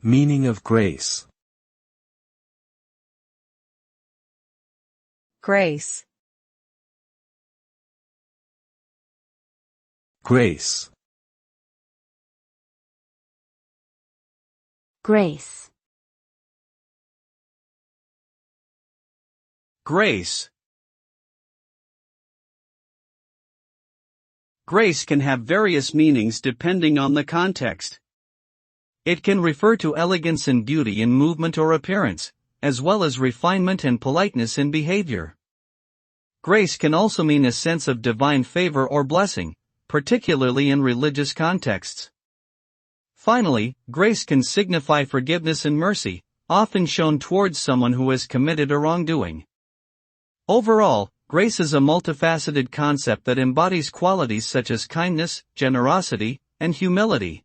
Meaning of grace. Grace. Grace. Grace. Grace. Grace can have various meanings depending on the context. It can refer to elegance and beauty in movement or appearance, as well as refinement and politeness in behavior. Grace can also mean a sense of divine favor or blessing, particularly in religious contexts. Finally, grace can signify forgiveness and mercy, often shown towards someone who has committed a wrongdoing. Overall, grace is a multifaceted concept that embodies qualities such as kindness, generosity, and humility.